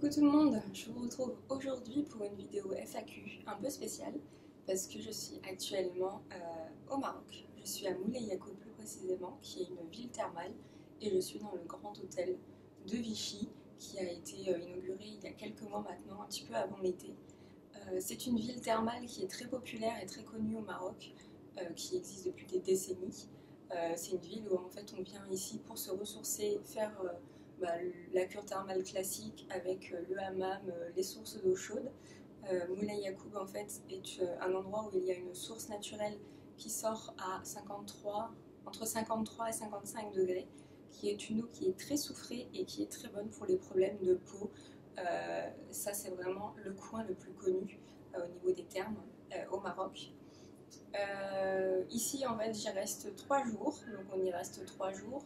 Coucou tout le monde, je vous retrouve aujourd'hui pour une vidéo FAQ un peu spéciale parce que je suis actuellement au Maroc. Je suis à Moulay Yacoub plus précisément, qui est une ville thermale, et je suis dans le grand hôtel de Vichy qui a été inauguré il y a quelques mois maintenant, un petit peu avant l'été. C'est une ville thermale qui est très populaire et très connue au Maroc, qui existe depuis des décennies. C'est une ville où en fait on vient ici pour se ressourcer, faire la cure thermale classique avec le hammam, les sources d'eau chaude. Moulay Yacoub en fait est un endroit où il y a une source naturelle qui sort à 53, entre 53 et 55 degrés, qui est une eau qui est très soufrée et qui est très bonne pour les problèmes de peau. Ça c'est vraiment le coin le plus connu au niveau des thermes au Maroc. Ici en fait j'y reste 3 jours, donc on y reste 3 jours.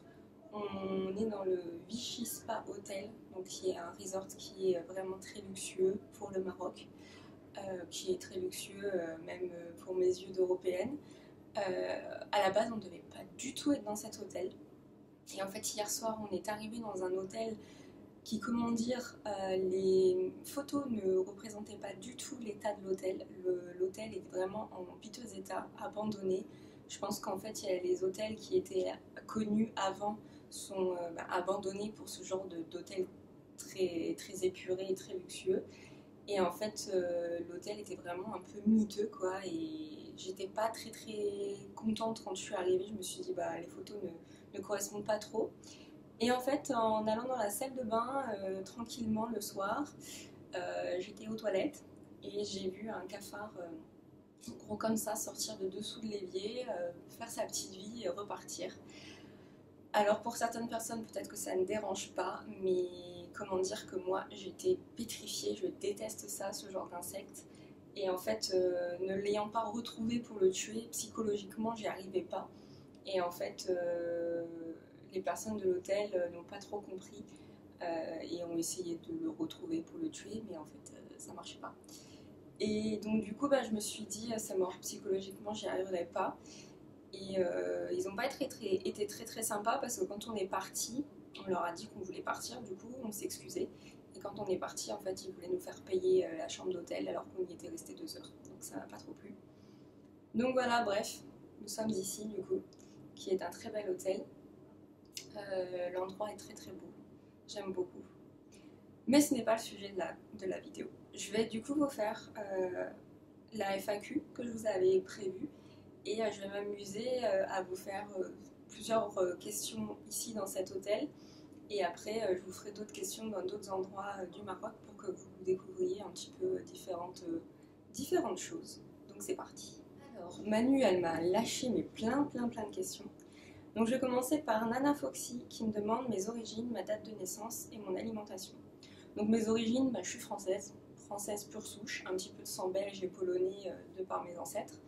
On est dans le Vichy Spa Hotel, donc qui est un resort qui est vraiment très luxueux pour le Maroc, qui est très luxueux même pour mes yeux d'européenne. À la base, on ne devait pas du tout être dans cet hôtel. Et en fait, hier soir, on est arrivé dans un hôtel qui, comment dire, les photos ne représentaient pas du tout l'état de l'hôtel. L'hôtel est vraiment en piteux état, abandonné. Je pense qu'en fait, il y a les hôtels qui étaient connus avant sont abandonnés pour ce genre d'hôtel très, très épuré et très luxueux. Et en fait, l'hôtel était vraiment un peu miteux, quoi. Et j'étais pas très très contente quand je suis arrivée. Je me suis dit, bah, les photos ne correspondent pas trop. Et en fait, en allant dans la salle de bain tranquillement le soir, j'étais aux toilettes et j'ai vu un cafard gros comme ça sortir de dessous de l'évier, faire sa petite vie et repartir. Alors pour certaines personnes, peut-être que ça ne dérange pas, mais comment dire que moi, j'étais pétrifiée, je déteste ça, ce genre d'insectes. Et en fait, ne l'ayant pas retrouvé pour le tuer, psychologiquement, j'y arrivais pas. Et en fait, les personnes de l'hôtel n'ont pas trop compris et ont essayé de le retrouver pour le tuer, mais en fait, ça marchait pas. Et donc du coup, je me suis dit, c'est mort, psychologiquement, j'y arriverai pas. Et ils n'ont pas été très très sympas parce que quand on est parti, on leur a dit qu'on voulait partir, du coup on s'est excusé. Et quand on est parti, en fait, ils voulaient nous faire payer la chambre d'hôtel alors qu'on y était resté 2 heures. Donc ça m'a pas trop plu. Donc voilà, bref, nous sommes ici du coup, qui est un très bel hôtel. L'endroit est très très beau, j'aime beaucoup. Mais ce n'est pas le sujet de la vidéo. Je vais du coup vous faire la FAQ que je vous avais prévue. Et je vais m'amuser à vous faire plusieurs questions ici dans cet hôtel. Et après, je vous ferai d'autres questions dans d'autres endroits du Maroc pour que vous découvriez un petit peu différentes choses. Donc c'est parti. Alors, Manu, elle m'a lâché mais plein de questions. Donc je vais commencer par Nana Foxy qui me demande mes origines, ma date de naissance et mon alimentation. Donc mes origines, je suis française, française pure souche, un petit peu de sang belge et polonais de par mes ancêtres.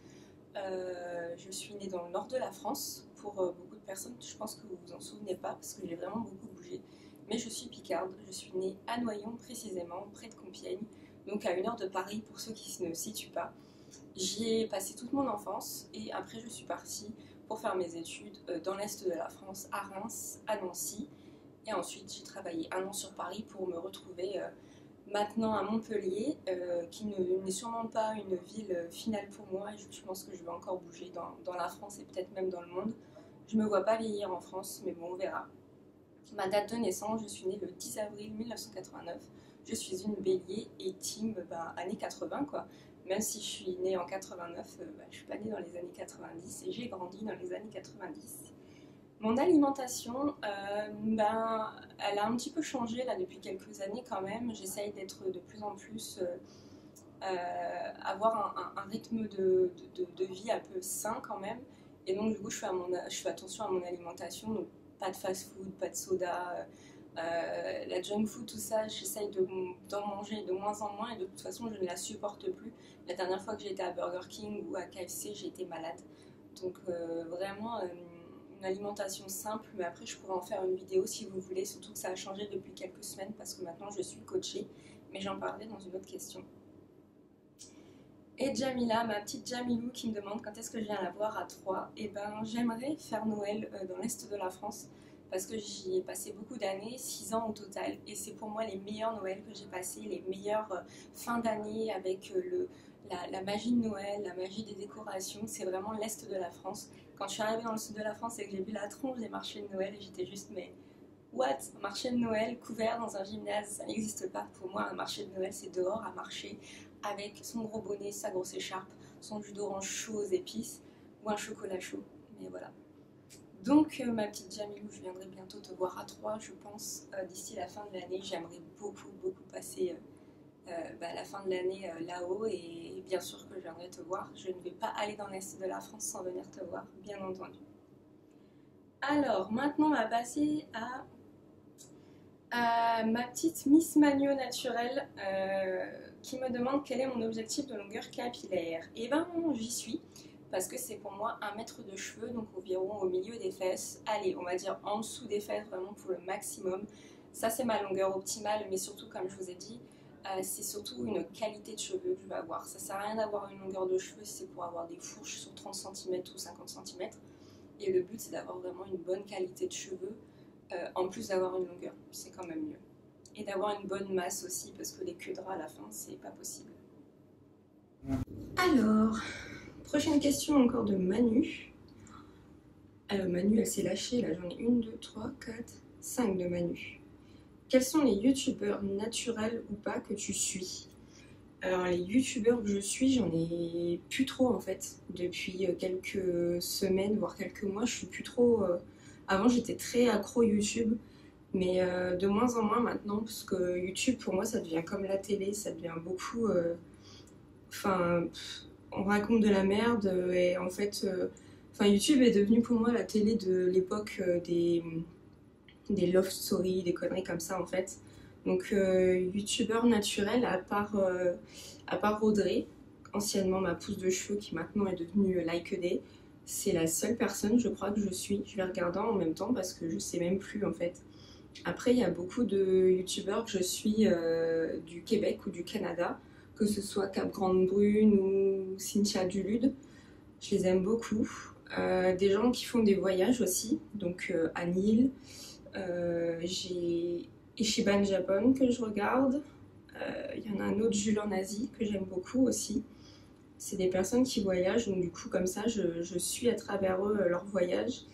Je suis née dans le nord de la France. Pour beaucoup de personnes, je pense que vous vous en souvenez pas parce que j'ai vraiment beaucoup bougé. Mais je suis picarde. Je suis née à Noyon précisément, près de Compiègne, donc à 1 heure de Paris pour ceux qui ne situent pas. J'y ai passé toute mon enfance et après je suis partie pour faire mes études dans l'est de la France, à Reims, à Nancy. Et ensuite j'ai travaillé 1 an sur Paris pour me retrouver maintenant à Montpellier, qui n'est sûrement pas une ville finale pour moi. Je pense que je vais encore bouger dans la France et peut-être même dans le monde. Je ne me vois pas vieillir en France, mais bon, on verra. Ma date de naissance, je suis née le 10 avril 1989. Je suis une bélier et team années 80, quoi. Même si je suis née en 89, je ne suis pas née dans les années 90 et j'ai grandi dans les années 90. Mon alimentation, elle a un petit peu changé là depuis quelques années quand même. J'essaye d'être de plus en plus, avoir un rythme de vie un peu sain quand même. Et donc du coup, je fais attention à mon alimentation. Donc pas de fast-food, pas de soda, la junk food, tout ça. J'essaye d'en manger de moins en moins et de toute façon, je ne la supporte plus. La dernière fois que j'ai été à Burger King ou à KFC, j'ai été malade. Donc vraiment une alimentation simple, mais après je pourrais en faire une vidéo si vous voulez, surtout que ça a changé depuis quelques semaines parce que maintenant je suis coachée, mais j'en parlerai dans une autre question. Et Jamila, ma petite Jamilou qui me demande quand est-ce que je viens la voir à Troyes. Et j'aimerais faire Noël dans l'est de la France. parce que j'y ai passé beaucoup d'années, 6 ans au total, et c'est pour moi les meilleurs Noëls que j'ai passés, les meilleures fins d'année avec la magie de Noël, la magie des décorations. C'est vraiment l'Est de la France. Quand je suis arrivée dans le Sud de la France et que j'ai vu la tronche des marchés de Noël, j'étais juste mais what? Un marché de Noël couvert dans un gymnase, ça n'existe pas. Pour moi, un marché de Noël, c'est dehors à marcher avec son gros bonnet, sa grosse écharpe, son jus d'orange chaud aux épices ou un chocolat chaud. Mais voilà. Donc ma petite Jamilou, je viendrai bientôt te voir à Troyes, je pense, d'ici la fin de l'année. J'aimerais beaucoup passer la fin de l'année là-haut, et bien sûr que je viendrai te voir. Je ne vais pas aller dans l'Est de la France sans venir te voir, bien entendu. Alors maintenant on va passer à ma petite Miss Magno naturelle qui me demande quel est mon objectif de longueur capillaire. Et ben j'y suis, parce que c'est pour moi 1 mètre de cheveux, donc environ au milieu des fesses. Allez, on va dire en dessous des fesses, vraiment pour le maximum. Ça c'est ma longueur optimale, mais surtout comme je vous ai dit, c'est surtout une qualité de cheveux que je veux avoir. Ça sert à rien d'avoir une longueur de cheveux si c'est pour avoir des fourches sur 30 cm ou 50 cm. Et le but c'est d'avoir vraiment une bonne qualité de cheveux, en plus d'avoir une longueur, c'est quand même mieux. Et d'avoir une bonne masse aussi, parce que les queues de ras à la fin, c'est pas possible. Alors, prochaine question encore de Manu. Alors Manu, elle s'est lâchée, là j'en ai 1, 2, 3, 4, 5 de Manu. Quels sont les youtubeurs naturels ou pas que tu suis? Alors les youtubeurs que je suis, j'en ai plus trop en fait. Depuis quelques semaines, voire quelques mois, je suis plus trop... Avant j'étais très accro YouTube, mais de moins en moins maintenant, parce que YouTube pour moi ça devient comme la télé, ça devient beaucoup... Enfin, on raconte de la merde, et en fait... YouTube est devenu pour moi la télé de l'époque des love stories, des conneries comme ça en fait. Donc youtubeur naturel, à part Audrey, anciennement ma pousse de cheveux qui maintenant est devenue Like a Day, c'est la seule personne je crois que je suis. Je vais regarder en même temps parce que je sais même plus en fait. Après il y a beaucoup de youtubeurs que je suis du Québec ou du Canada, que ce soit Cap Grande Brune ou Cynthia Dulude. Je les aime beaucoup. Des gens qui font des voyages aussi, donc Anil, j'ai Ishiban Japon que je regarde. Il y en a un autre, Jules en Asie, que j'aime beaucoup aussi. C'est des personnes qui voyagent, donc du coup comme ça je suis à travers eux leur voyage.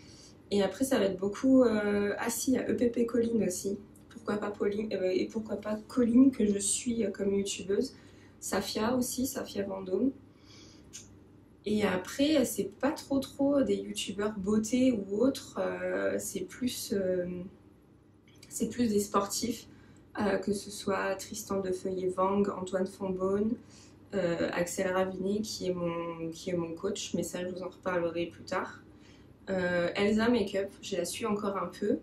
Et après ça va être beaucoup... Ah si, il y a EPP Colline aussi. Pourquoi pas Pauline, et pourquoi pas Colline que je suis comme youtubeuse. Safia aussi, Safia Vendôme. Et après, c'est pas trop des youtubeurs beauté ou autres, c'est plus des sportifs, que ce soit Tristan de Feuillet-Vang, Antoine Fonbonne, Axel Ravinet qui est mon coach, mais ça je vous en reparlerai plus tard. Elsa Makeup, je la suis encore un peu,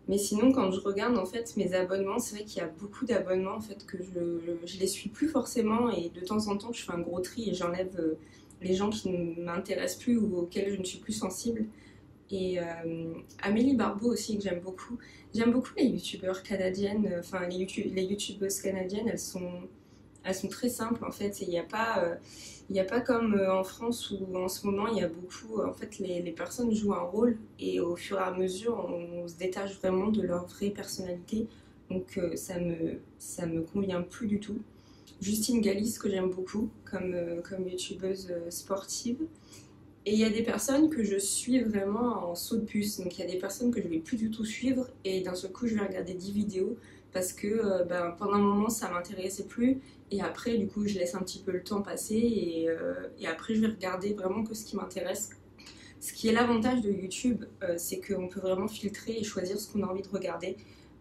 mais sinon quand je regarde en fait mes abonnements, c'est vrai qu'il y a beaucoup d'abonnements en fait que je les suis plus forcément, et de temps en temps je fais un gros tri et j'enlève les gens qui ne m'intéressent plus ou auxquels je ne suis plus sensible. Et Amélie Barbeau aussi que j'aime beaucoup. J'aime beaucoup les youtubeurs canadiennes, enfin les youtubeuses canadiennes, elles sont très simples en fait. Il n'y a pas comme en France où en ce moment il y a beaucoup, en fait les personnes jouent un rôle, et au fur et à mesure on se détache vraiment de leur vraie personnalité. Donc ça me convient plus du tout. Justine Galis que j'aime beaucoup comme youtubeuse sportive. Et il y a des personnes que je suis vraiment en saut de puce. Donc il y a des personnes que je vais plus du tout suivre, et d'un seul coup je vais regarder 10 vidéos parce que pendant un moment ça m'intéressait plus, et après du coup je laisse un petit peu le temps passer, et après je vais regarder vraiment que ce qui m'intéresse. Ce qui est l'avantage de YouTube, c'est qu'on peut vraiment filtrer et choisir ce qu'on a envie de regarder.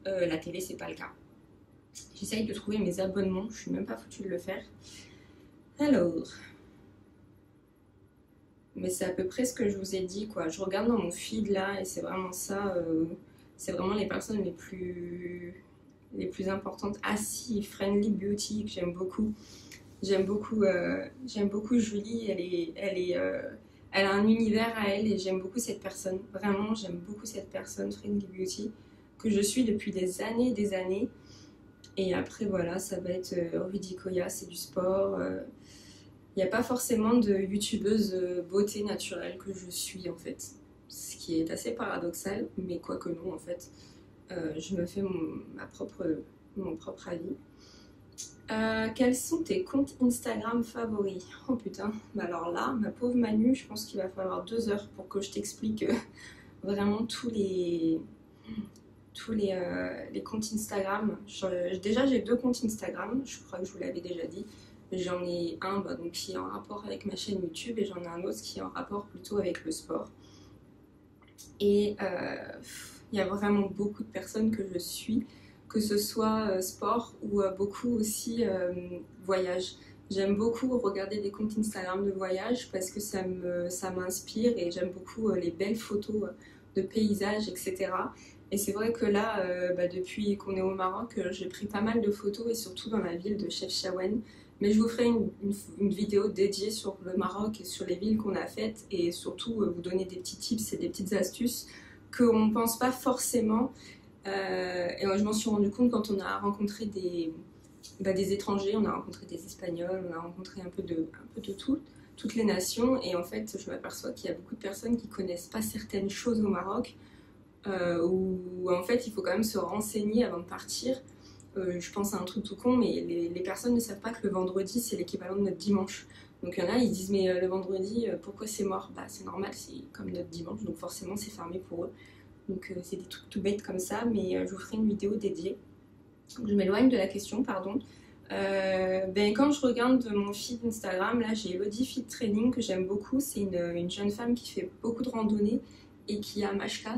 La télé c'est pas le cas. J'essaye de trouver mes abonnements, je suis même pas foutue de le faire. Alors... Mais c'est à peu près ce que je vous ai dit, quoi. Je regarde dans mon feed là, et c'est vraiment ça, c'est vraiment les personnes les plus importantes. Ah si, Friendly Beauty, que j'aime beaucoup. J'aime beaucoup Julie, elle a un univers à elle, et j'aime beaucoup cette personne. Vraiment, j'aime beaucoup cette personne, Friendly Beauty, que je suis depuis des années. Et après, voilà, ça va être Rudy Koya, c'est du sport. Il n'y a pas forcément de youtubeuse beauté naturelle que je suis en fait. Ce qui est assez paradoxal, mais quoique non en fait. Je me fais mon propre avis. Quels sont tes comptes Instagram favoris? Oh putain, bah alors là, ma pauvre Manu, je pense qu'il va falloir 2 heures pour que je t'explique vraiment les comptes Instagram. Déjà, j'ai 2 comptes Instagram, je crois que je vous l'avais déjà dit. J'en ai un donc, qui est en rapport avec ma chaîne YouTube et j'en ai un autre qui est en rapport plutôt avec le sport. Et il y a vraiment beaucoup de personnes que je suis, que ce soit sport ou beaucoup aussi voyage. J'aime beaucoup regarder des comptes Instagram de voyage parce que ça m'inspire et j'aime beaucoup les belles photos de paysages, etc. Et c'est vrai que là, depuis qu'on est au Maroc, j'ai pris pas mal de photos et surtout dans la ville de Chefchaouen. Mais je vous ferai une vidéo dédiée sur le Maroc et sur les villes qu'on a faites et surtout vous donner des petits tips et des petites astuces qu'on ne pense pas forcément. Et moi, je m'en suis rendu compte quand on a rencontré des étrangers, on a rencontré des Espagnols, on a rencontré un peu de tout, toutes les nations. Et en fait, je m'aperçois qu'il y a beaucoup de personnes qui ne connaissent pas certaines choses au Maroc, où en fait, il faut quand même se renseigner avant de partir. Je pense à un truc tout con, mais les personnes ne savent pas que le vendredi, c'est l'équivalent de notre dimanche. Donc il y en a, ils disent, mais le vendredi, pourquoi c'est mort? Bah c'est normal, c'est comme notre dimanche, donc forcément c'est fermé pour eux. Donc c'est des trucs tout bêtes comme ça, mais je vous ferai une vidéo dédiée. Donc, je m'éloigne de la question, pardon. Quand je regarde mon feed Instagram, là j'ai Elodie Fit Training que j'aime beaucoup. C'est une jeune femme qui fait beaucoup de randonnées et qui a Mashka,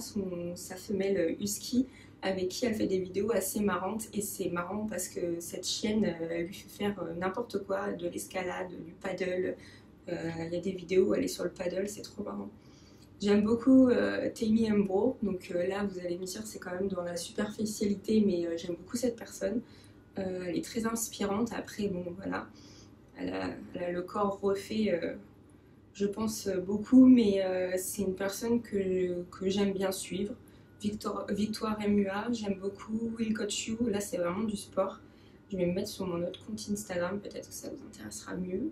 sa femelle husky, avec qui elle fait des vidéos assez marrantes. Et c'est marrant parce que cette chienne, elle lui fait faire n'importe quoi, de l'escalade, du paddle. Il y a des vidéos où elle est sur le paddle, c'est trop marrant. J'aime beaucoup Tammy Mbro, donc là vous allez me dire c'est quand même dans la superficialité, mais j'aime beaucoup cette personne. Elle est très inspirante. Après, bon voilà, elle a le corps refait, je pense beaucoup, mais c'est une personne que j'aime bien suivre. Victoire MUA, j'aime beaucoup. Will Coach You, là c'est vraiment du sport. Je vais me mettre sur mon autre compte Instagram, peut-être que ça vous intéressera mieux.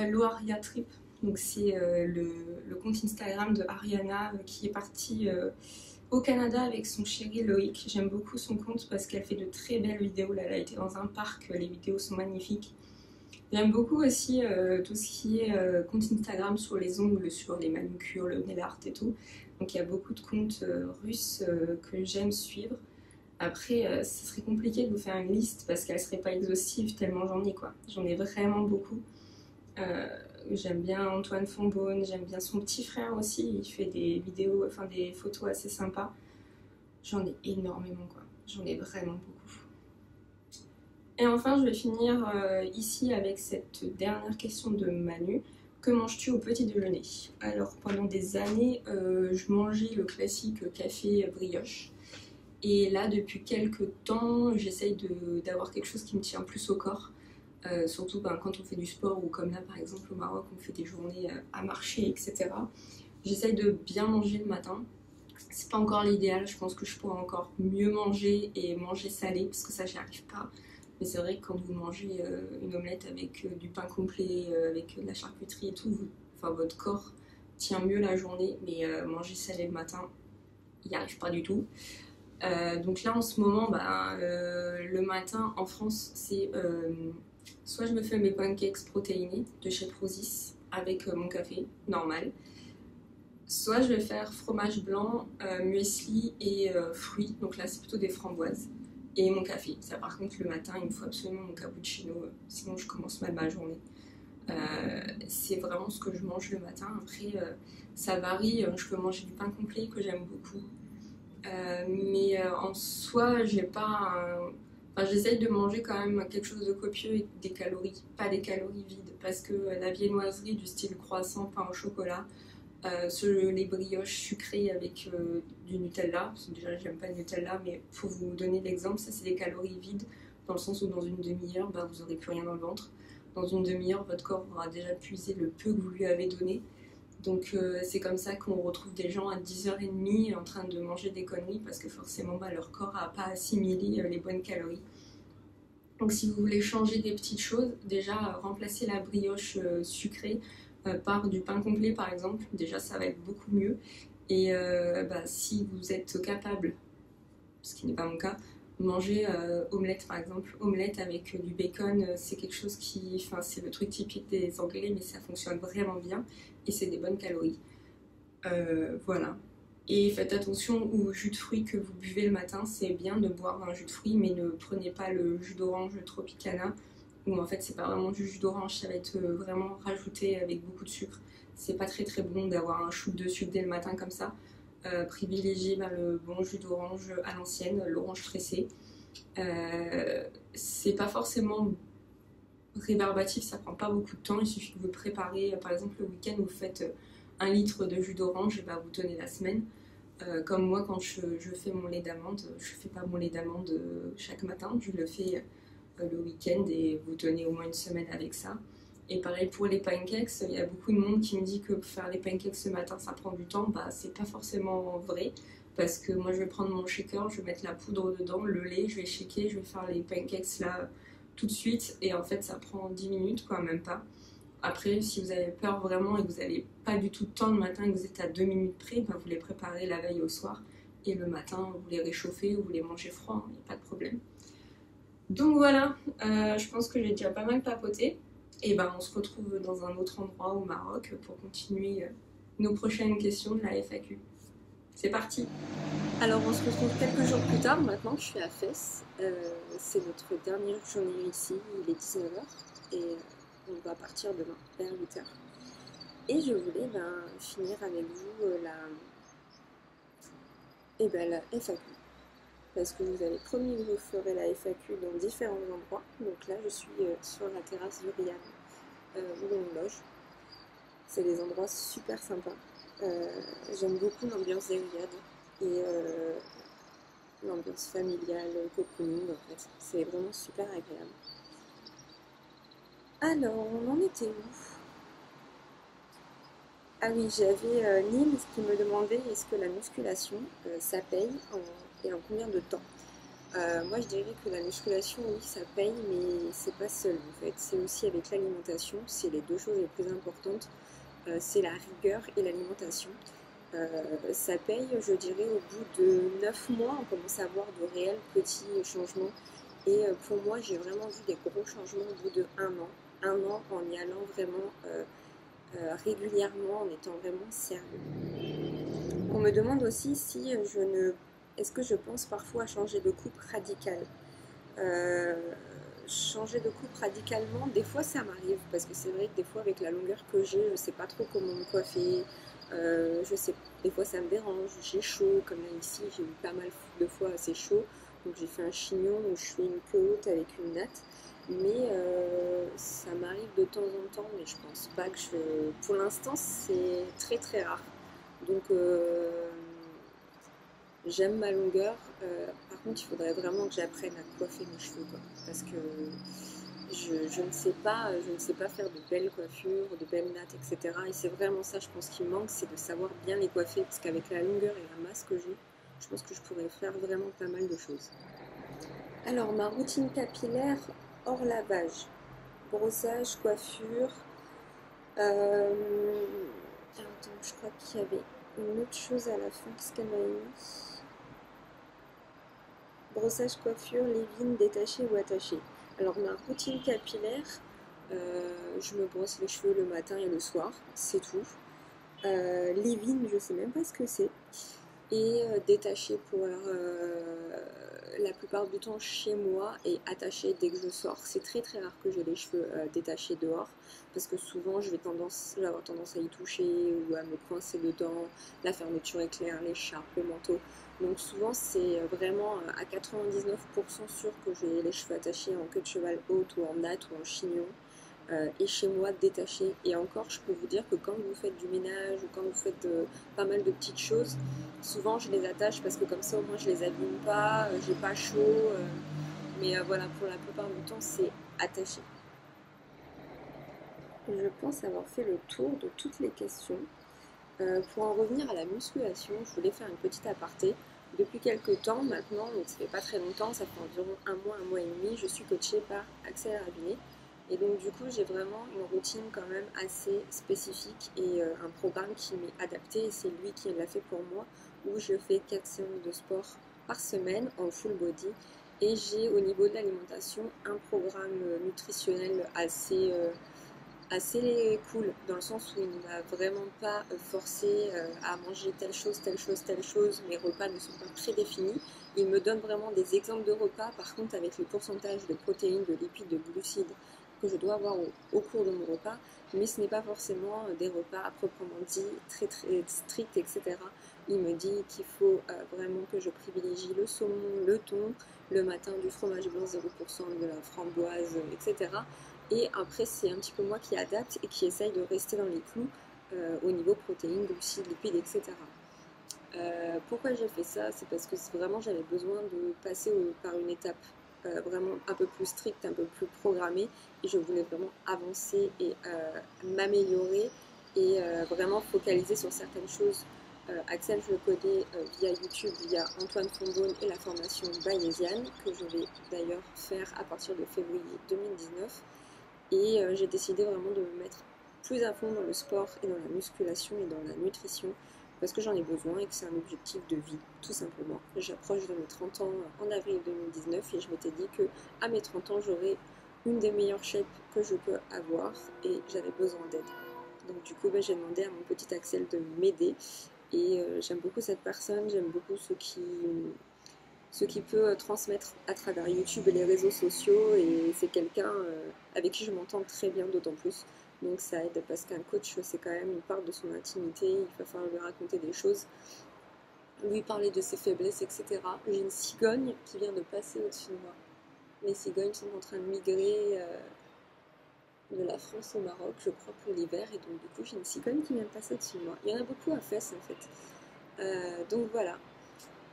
Loaria Trip, donc c'est le compte Instagram de Ariana qui est partie au Canada avec son chéri Loïc. J'aime beaucoup son compte parce qu'elle fait de très belles vidéos. Là, elle a été dans un parc, les vidéos sont magnifiques. J'aime beaucoup aussi tout ce qui est compte Instagram sur les ongles, sur les manucures, le nail art et tout. Donc il y a beaucoup de comptes russes que j'aime suivre. Après, ce serait compliqué de vous faire une liste parce qu'elle serait pas exhaustive tellement j'en ai quoi. J'en ai vraiment beaucoup. J'aime bien Antoine Fonbonne, j'aime bien son petit frère aussi. Il fait des vidéos, enfin des photos assez sympas. J'en ai énormément quoi. J'en ai vraiment beaucoup. Et enfin, je vais finir ici avec cette dernière question de Manu. Que manges-tu au petit déjeuner? Alors pendant des années, je mangeais le classique café brioche. Et là, depuis quelques temps, j'essaye d'avoir quelque chose qui me tient plus au corps. Surtout quand on fait du sport ou comme là par exemple au Maroc, on fait des journées à marcher, etc. J'essaye de bien manger le matin. C'est pas encore l'idéal, je pense que je pourrais encore mieux manger et manger salé parce que ça j'y arrive pas. Mais c'est vrai que quand vous mangez une omelette avec du pain complet, avec de la charcuterie et tout, votre corps tient mieux la journée. Mais manger salé le matin, il n'y arrive pas du tout. Donc là en ce moment, le matin en France, c'est soit je me fais mes pancakes protéinés de chez Prozis avec mon café normal, soit je vais faire fromage blanc, muesli et fruits, donc là c'est plutôt des framboises, et mon café. Ça par contre le matin il me faut absolument mon cappuccino, sinon je commence mal ma journée. C'est vraiment ce que je mange le matin. Après ça varie, je peux manger du pain complet que j'aime beaucoup. Mais en soi, j'ai pas j'essaye de manger quand même quelque chose de copieux et des calories, pas des calories vides, parce que la viennoiserie du style croissant, pain au chocolat, les brioches sucrées avec du Nutella, parce que déjà j'aime pas le Nutella, mais pour vous donner l'exemple, ça c'est des calories vides, dans le sens où dans une demi-heure, vous aurez plus rien dans le ventre. Dans une demi-heure, votre corps aura déjà puisé le peu que vous lui avez donné. Donc c'est comme ça qu'on retrouve des gens à 10h30 en train de manger des conneries parce que forcément leur corps n'a pas assimilé les bonnes calories. Donc si vous voulez changer des petites choses, déjà remplacez la brioche sucrée par du pain complet par exemple. Déjà ça va être beaucoup mieux. Et si vous êtes capable, ce qui n'est pas mon cas, manger omelette par exemple, omelette avec du bacon, c'est quelque chose qui, enfin c'est le truc typique des Anglais, mais ça fonctionne vraiment bien et c'est des bonnes calories. Voilà. Et faites attention au jus de fruits que vous buvez le matin, c'est bien de boire un jus de fruits, mais ne prenez pas le jus d'orange Tropicana, où en fait c'est pas vraiment du jus d'orange, ça va être vraiment rajouté avec beaucoup de sucre. C'est pas très très bon d'avoir un shoot de sucre dès le matin comme ça. Privilégiez le bon jus d'orange à l'ancienne, l'orange tressée. C'est pas forcément rébarbatif, ça prend pas beaucoup de temps, il suffit que vous le préparez, par exemple le week-end vous faites 1 litre de jus d'orange et vous tenez la semaine. Comme moi quand je fais mon lait d'amande, je fais pas mon lait d'amande chaque matin, je le fais le week-end et vous tenez au moins une semaine avec ça. Et pareil pour les pancakes, il y a beaucoup de monde qui me dit que faire les pancakes ce matin ça prend du temps. C'est pas forcément vrai parce que moi je vais prendre mon shaker, je vais mettre la poudre dedans, le lait, je vais shaker, je vais faire les pancakes là tout de suite et en fait ça prend 10 minutes quoi, même pas. Après si vous avez peur vraiment et que vous n'avez pas du tout de temps le matin et que vous êtes à 2 minutes près, vous les préparez la veille au soir et le matin vous les réchauffez ou vous les mangez froid, il n'y a pas de problème. Donc voilà, je pense que j'ai déjà pas mal papoté. Et on se retrouve dans un autre endroit au Maroc pour continuer nos prochaines questions de la FAQ. C'est parti. Alors on se retrouve quelques jours plus tard, maintenant que je suis à Fès. C'est notre dernière journée ici, il est 19h et on va partir demain vers 8h. Et je voulais finir avec vous la FAQ. Parce que vous avez promis que vous ferez la FAQ dans différents endroits. Donc là, je suis sur la terrasse du Riad, où on loge. C'est des endroits super sympas. J'aime beaucoup l'ambiance des Riad et l'ambiance familiale, cocooning en fait. C'est vraiment super agréable. Alors, on en était où? Ah oui, j'avais Nils qui me demandait est-ce que la musculation, ça paye et en combien de temps? Moi je dirais que la musculation, oui, ça paye, mais c'est pas seul en fait. C'est aussi avec l'alimentation, c'est les deux choses les plus importantes. C'est la rigueur et l'alimentation. Ça paye, je dirais, au bout de 9 mois, on commence à voir de réels petits changements. Et pour moi, j'ai vraiment vu des gros changements au bout de 1 an. 1 an en y allant vraiment régulièrement, en étant vraiment sérieux. On me demande aussi si est-ce que je pense parfois à changer de coupe radicale. Changer de coupe radicalement, des fois ça m'arrive parce que c'est vrai que des fois avec la longueur que j'ai, je sais pas trop comment me coiffer. Je sais, des fois ça me dérange, j'ai chaud, comme là ici j'ai eu pas mal de fois assez chaud, donc j'ai fait un chignon où je fais une queue haute avec une natte. Mais ça m'arrive de temps en temps, mais je pense pas que pour l'instant, c'est très très rare. Donc j'aime ma longueur. Par contre, il faudrait vraiment que j'apprenne à coiffer mes cheveux, quoi. Parce que je ne sais pas faire de belles coiffures, de belles nattes, etc. Et c'est vraiment ça, je pense, qui me manque, c'est de savoir bien les coiffer. Parce qu'avec la longueur et la masse que j'ai, je pense que je pourrais faire vraiment pas mal de choses. Alors, ma routine capillaire hors lavage, brossage, coiffure. Attends, je crois qu'il y avait une autre chose à la fin. Qu'est-ce qu'elle m'avait mis? Brossage, coiffure, leave-in, détaché ou attaché. Alors, ma routine capillaire, je me brosse les cheveux le matin et le soir, c'est tout. Leave-in, je sais même pas ce que c'est. Et détaché pour la plupart du temps chez moi et attaché dès que je sors. C'est très très rare que j'ai les cheveux détachés dehors parce que souvent je vais avoir tendance à y toucher ou à me coincer dedans, la fermeture éclair, l'écharpe, le manteau. Donc souvent c'est vraiment à 99% sûr que j'ai les cheveux attachés en queue de cheval haute ou en natte ou en chignon. Et chez moi détaché. Et encore, je peux vous dire que quand vous faites du ménage ou quand vous faites pas mal de petites choses, souvent je les attache parce que comme ça au moins je les abîme pas, j'ai pas chaud. Mais voilà, pour la plupart du temps c'est attaché. Je pense avoir fait le tour de toutes les questions. Pour en revenir à la musculation, je voulais faire une petite aparté. Depuis quelques temps maintenant, donc ça fait pas très longtemps, ça fait environ un mois et demi, je suis coachée par Axel Rabinet. Et donc du coup j'ai vraiment une routine quand même assez spécifique et un programme qui m'est adapté et c'est lui qui l'a fait pour moi où je fais 4 séances de sport par semaine en full body et j'ai au niveau de l'alimentation un programme nutritionnel assez cool dans le sens où il ne m'a vraiment pas forcé à manger telle chose, telle chose, telle chose. Mes repas ne sont pas prédéfinis. Il me donne vraiment des exemples de repas, par contre avec les pourcentages de protéines, de lipides, de glucides que je dois avoir au cours de mon repas, mais ce n'est pas forcément des repas à proprement dit, très très stricts, etc. Il me dit qu'il faut vraiment que je privilégie le saumon, le thon, le matin du fromage blanc 0%, de la framboise, etc. Et après, c'est un petit peu moi qui adapte et qui essaye de rester dans les clous au niveau protéines, glucides, lipides, etc. Pourquoi j'ai fait ça? C'est parce que vraiment j'avais besoin de passer par une étape vraiment un peu plus stricte, un peu plus programmée, et je voulais vraiment avancer et m'améliorer et vraiment focaliser sur certaines choses. Axel, je le connais via YouTube, via Antoine Fondone et la formation bayésienne, que je vais d'ailleurs faire à partir de février 2019. Et j'ai décidé vraiment de me mettre plus à fond dans le sport et dans la musculation et dans la nutrition parce que j'en ai besoin et que c'est un objectif de vie, tout simplement. J'approche de mes 30 ans en avril 2019 et je m'étais dit que à mes 30 ans, j'aurais une des meilleures shapes que je peux avoir et j'avais besoin d'aide. Donc du coup, j'ai demandé à mon petit Axel de m'aider et j'aime beaucoup cette personne, j'aime beaucoup ce qu'il peut transmettre à travers YouTube et les réseaux sociaux et c'est quelqu'un avec qui je m'entends très bien d'autant plus. Donc ça aide parce qu'un coach c'est quand même une part de son intimité, il va falloir lui raconter des choses, lui parler de ses faiblesses, etc. J'ai une cigogne qui vient de passer au-dessus de moi. Les cigognes sont en train de migrer de la France au Maroc, je crois pour l'hiver, et donc du coup j'ai une cigogne qui vient de passer au-dessus de moi. Il y en a beaucoup à Fès en fait. Donc voilà.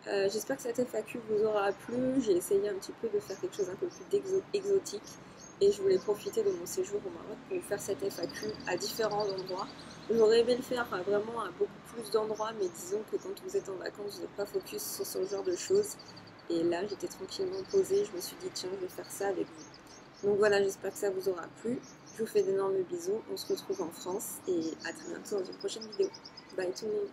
J'espère que cette FAQ vous aura plu. J'ai essayé un petit peu de faire quelque chose un peu plus exotique et je voulais profiter de mon séjour au Maroc pour faire cette FAQ à différents endroits. J'aurais aimé le faire vraiment à beaucoup plus d'endroits, mais disons que quand vous êtes en vacances, vous n'êtes pas focus sur ce genre de choses. Et là, j'étais tranquillement posée, je me suis dit tiens, je vais faire ça avec vous. Donc voilà, j'espère que ça vous aura plu. Je vous fais d'énormes bisous, on se retrouve en France et à très bientôt dans une prochaine vidéo. Bye tout le monde.